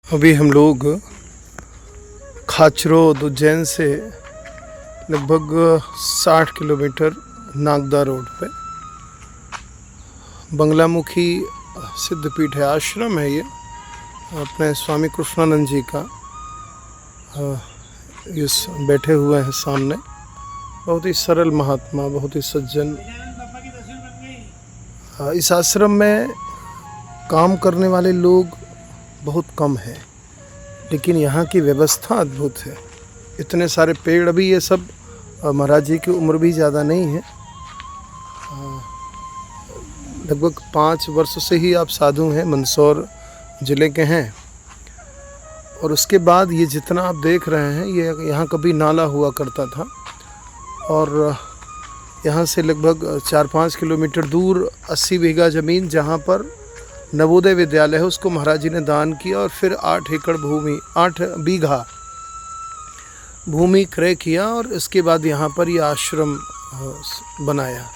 अभी हम लोग खाचरोद उज्जैन से लगभग 60 किलोमीटर नागदा रोड पे बंगलामुखी सिद्धपीठ है, आश्रम है ये अपने स्वामी कृष्णानंद जी का। इस बैठे हुए हैं सामने, बहुत ही सरल महात्मा, बहुत ही सज्जन। इस आश्रम में काम करने वाले लोग बहुत कम है, लेकिन यहाँ की व्यवस्था अद्भुत है। इतने सारे पेड़, अभी ये सब महाराज जी की उम्र भी ज़्यादा नहीं है, लगभग 5 वर्ष से ही आप साधु हैं, मंदसौर ज़िले के हैं। और उसके बाद ये जितना आप देख रहे हैं, ये यहाँ कभी नाला हुआ करता था और यहाँ से लगभग 4-5 किलोमीटर दूर 80 बीघा ज़मीन, जहाँ पर नवोदय विद्यालय है, उसको महाराज जी ने दान किया और फिर 8 एकड़ भूमि, 8 बीघा भूमि क्रय किया और इसके बाद यहाँ पर ये आश्रम बनाया।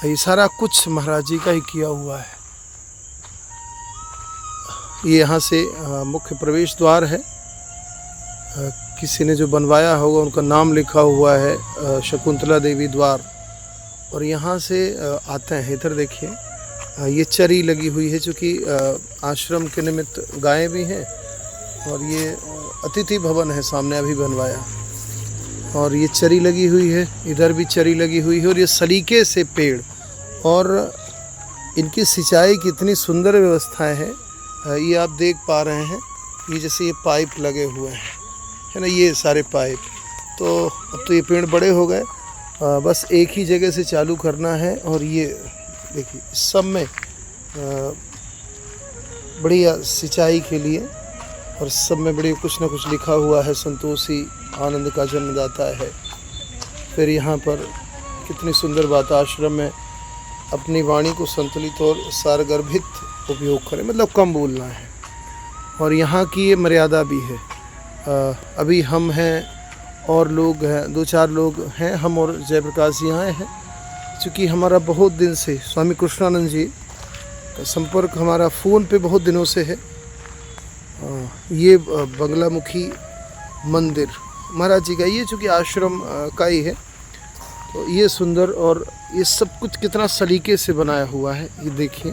ये सारा कुछ महाराज जी का ही किया हुआ है। ये यहाँ से मुख्य प्रवेश द्वार है। किसी ने जो बनवाया होगा उनका नाम लिखा हुआ है, शकुंतला देवी द्वार। और यहाँ से आते हैं, इधर देखिए, ये चरी लगी हुई है, चूँकि आश्रम के निमित्त गायें भी हैं। और ये अतिथि भवन है, सामने अभी बनवाया, और ये चरी लगी हुई है, इधर भी चरी लगी हुई है। और ये सलीके से पेड़, और इनकी सिंचाई की इतनी सुंदर व्यवस्थाएं हैं। ये आप देख पा रहे हैं, ये जैसे ये पाइप लगे हुए हैं, है ना, ये सारे पाइप। तो अब तो ये पेड़ बड़े हो गए, बस एक ही जगह से चालू करना है। और ये देखिए, सब में बढ़िया सिंचाई के लिए, और सब में बढ़िया कुछ ना कुछ लिखा हुआ है, संतोषी आनंद का जन्मदाता है। फिर यहाँ पर कितनी सुंदर बात, आश्रम में अपनी वाणी को संतुलित और सारगर्भित उपयोग करें, मतलब कम बोलना है। और यहाँ की ये मर्यादा भी है। अभी हम हैं और लोग हैं, 2-4 लोग हैं, हम और जयप्रकाश जी आए हैं। चूँकि हमारा बहुत दिन से स्वामी कृष्णानंद जी का संपर्क हमारा फ़ोन पे बहुत दिनों से है। ये बंगलामुखी मंदिर महाराज जी का, ये चूँकि आश्रम का ही है, तो ये सुंदर, और ये सब कुछ कितना सलीके से बनाया हुआ है। ये देखिए,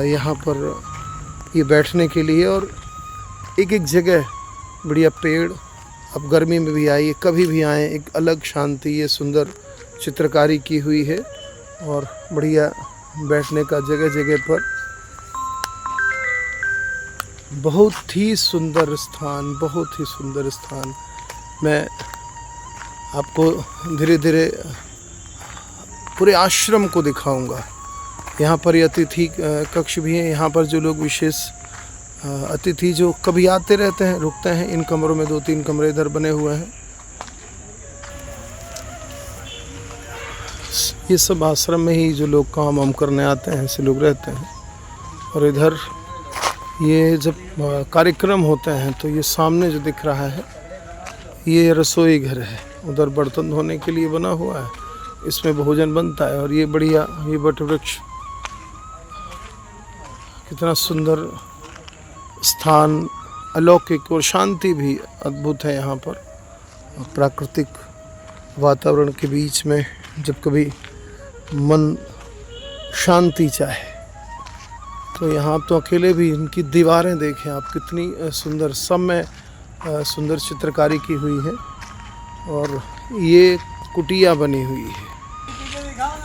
यहाँ पर ये बैठने के लिए, और एक एक जगह बढ़िया पेड़। अब गर्मी में भी आइए, कभी भी आएँ, एक अलग शांति, ये सुंदर चित्रकारी की हुई है, और बढ़िया बैठने का जगह जगह पर। बहुत ही सुंदर स्थान, बहुत ही सुंदर स्थान। मैं आपको धीरे धीरे पूरे आश्रम को दिखाऊंगा। यहाँ पर ये अतिथि कक्ष भी है। यहाँ पर जो लोग विशेष अतिथि जो कभी आते रहते हैं, रुकते हैं, इन कमरों में 2-3 कमरे इधर बने हुए हैं। ये सब आश्रम में ही जो लोग काम वाम करने आते हैं, ऐसे लोग रहते हैं। और इधर ये जब कार्यक्रम होते हैं, तो ये सामने जो दिख रहा है, ये रसोई घर है, उधर बर्तन धोने के लिए बना हुआ है, इसमें भोजन बनता है। और ये बढ़िया, ये वट वृक्ष, कितना सुंदर स्थान, अलौकिक, और शांति भी अद्भुत है यहाँ पर। प्राकृतिक वातावरण के बीच में जब कभी मन शांति चाहे, तो यहाँ तो अकेले भी, इनकी दीवारें देखें आप, कितनी सुंदर, सब में सुंदर चित्रकारी की हुई है। और ये कुटिया बनी हुई है।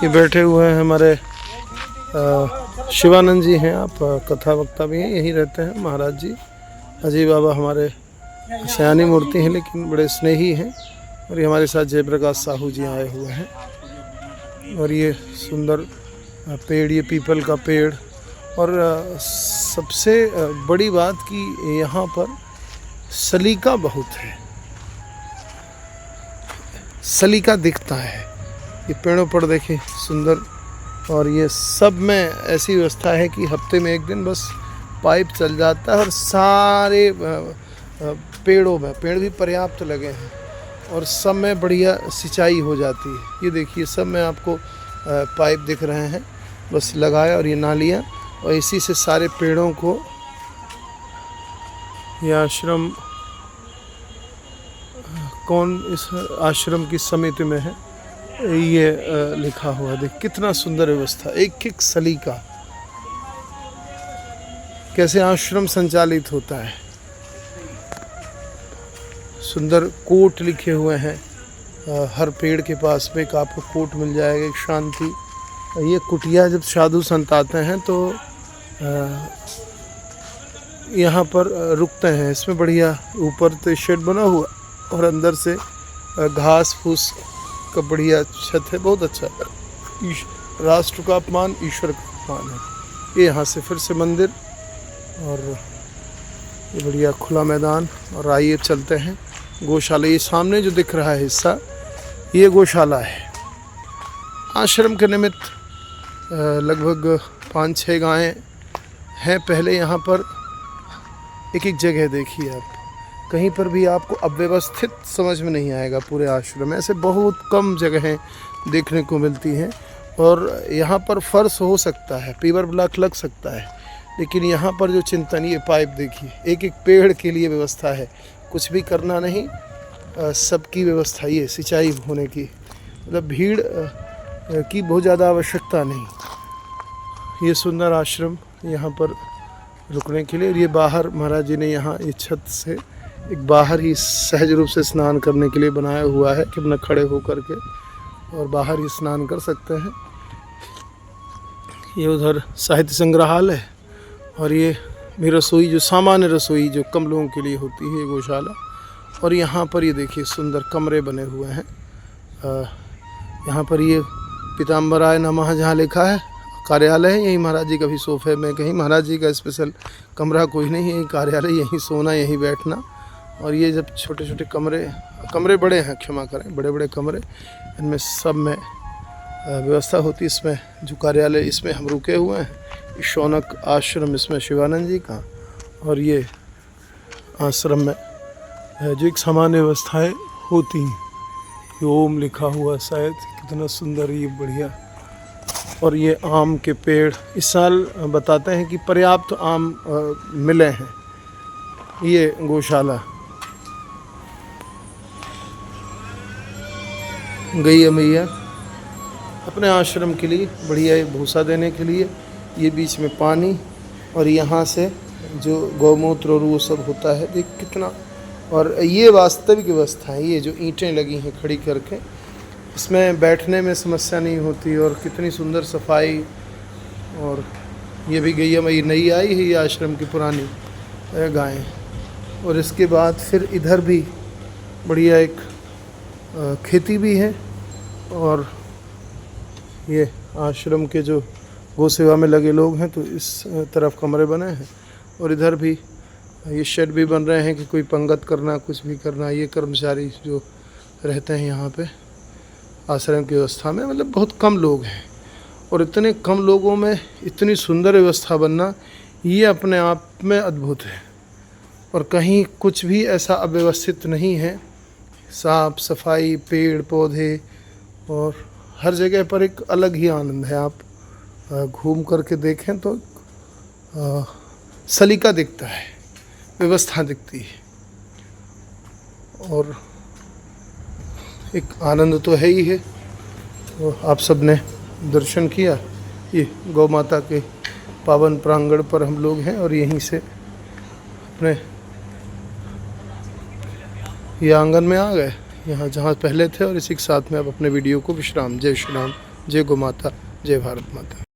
ये बैठे हुए हैं हमारे शिवानंद जी हैं, आप कथा वक्ता भी हैं, यहीं रहते हैं महाराज जी। अजय बाबा हमारे सयानी मूर्ति हैं, लेकिन बड़े स्नेही हैं। और ये हमारे साथ जयप्रकाश साहू जी आए हुए हैं। और ये सुंदर पेड़, ये पीपल का पेड़। और सबसे बड़ी बात कि यहाँ पर सलीका बहुत है, सलीका दिखता है। ये पेड़ों पर देखें, सुंदर। और ये सब में ऐसी व्यवस्था है कि हफ्ते में 1 दिन बस पाइप चल जाता है, और सारे पेड़ों में, पेड़ भी पर्याप्त लगे हैं, और सब में बढ़िया सिंचाई हो जाती है। ये देखिए, सब में आपको पाइप दिख रहे हैं, बस लगाया, और ये नालियाँ, और इसी से सारे पेड़ों को ये आश्रम कौन इस आश्रम की समिति में है ये लिखा हुआ। देख कितना सुंदर व्यवस्था, एक एक सलीका, कैसे आश्रम संचालित होता है। सुंदर कोट लिखे हुए हैं, हर पेड़ के पास में एक आपको कोट मिल जाएगा, एक शांति। ये कुटिया जब साधु संत आते हैं तो यहाँ पर रुकते हैं। इसमें बढ़िया ऊपर तो शेड बना हुआ और अंदर से घास फूस का बढ़िया छत है, बहुत अच्छा है। राष्ट्र का अपमान ईश्वर का अपमान है। ये यहाँ से फिर से मंदिर और ये बढ़िया खुला मैदान। और आइए चलते हैं गौशाला। ये सामने जो दिख रहा है हिस्सा ये गौशाला है। आश्रम के निमित्त लगभग 5-6 गायें हैं पहले। यहाँ पर एक एक जगह देखिए आप, कहीं पर भी आपको अव्यवस्थित समझ में नहीं आएगा। पूरे आश्रम में ऐसे बहुत कम जगहें देखने को मिलती हैं। और यहाँ पर फर्श हो सकता है, पीवर ब्लॉक लग सकता है, लेकिन यहाँ पर जो चिंतन, ये पाइप देखिए, एक एक पेड़ के लिए व्यवस्था है। कुछ भी करना नहीं, सबकी व्यवस्था ये सिंचाई होने की, मतलब भीड़ की बहुत ज़्यादा आवश्यकता नहीं। ये सुंदर आश्रम यहाँ पर रुकने के लिए। ये बाहर महाराज जी ने यहाँ ये छत से एक बाहर ही सहज रूप से स्नान करने के लिए बनाया हुआ है कि अपना खड़े होकर के और बाहर ही स्नान कर सकते हैं। ये उधर साहित्य संग्रहालय और ये भी रसोई, जो सामान्य रसोई जो कम लोगों के लिए होती है, ये गौशाला। और यहाँ पर ये देखिए सुंदर कमरे बने हुए हैं। यहाँ पर ये पीताम्बराय नमः जहाँ लिखा है कार्यालय है। यहीं महाराज जी का भी सोफे में, कहीं महाराज जी का स्पेशल कमरा कोई नहीं, यहीं कार्यालय, यहीं सोना, यहीं बैठना। और ये जब छोटे छोटे कमरे बड़े हैं, क्षमा करें, बड़े बड़े कमरे, इनमें सब में व्यवस्था होती है। इसमें जो कार्यालय, इसमें हम रुके हुए हैं, शौनक आश्रम इसमें शिवानंद जी का। और ये आश्रम में जो एक सामान्य व्यवस्थाएं होती हैं, ओम लिखा हुआ शायद, कितना सुंदर, ये बढ़िया। और ये आम के पेड़ इस साल बताते हैं कि पर्याप्त आम मिले हैं। ये गौशाला गैया मैया अपने आश्रम के लिए बढ़िया भूसा देने के लिए। ये बीच में पानी और यहाँ से जो गौमूत्र और वो सब होता है, देख कितना। और ये वास्तविक व्यवस्था है। ये जो ईंटें लगी हैं खड़ी करके, इसमें बैठने में समस्या नहीं होती। और कितनी सुंदर सफाई। और ये भी गैया मई नई आई है, ये आश्रम की पुरानी गायें। और इसके बाद फिर इधर भी बढ़िया एक खेती भी है। और ये आश्रम के जो गौ सेवा में लगे लोग हैं, तो इस तरफ कमरे बने हैं। और इधर भी ये शेड भी बन रहे हैं कि कोई पंगत करना, कुछ भी करना। ये कर्मचारी जो रहते हैं यहाँ पे आश्रम की व्यवस्था में, मतलब बहुत कम लोग हैं। और इतने कम लोगों में इतनी सुंदर व्यवस्था बनना, ये अपने आप में अद्भुत है। और कहीं कुछ भी ऐसा अव्यवस्थित नहीं है। साफ सफाई, पेड़ पौधे, और हर जगह पर एक अलग ही आनंद है। आप घूम करके देखें तो सलीका दिखता है, व्यवस्था दिखती है। और एक आनंद तो है ही है। तो आप सब ने दर्शन किया। ये गौ माता के पावन प्रांगण पर हम लोग हैं और यहीं से अपने ये आंगन में आ गए, यहाँ जहाँ पहले थे। और इसी के साथ में अब अपने वीडियो को विश्राम। जय श्री राम, जय गौ माता, जय भारत माता।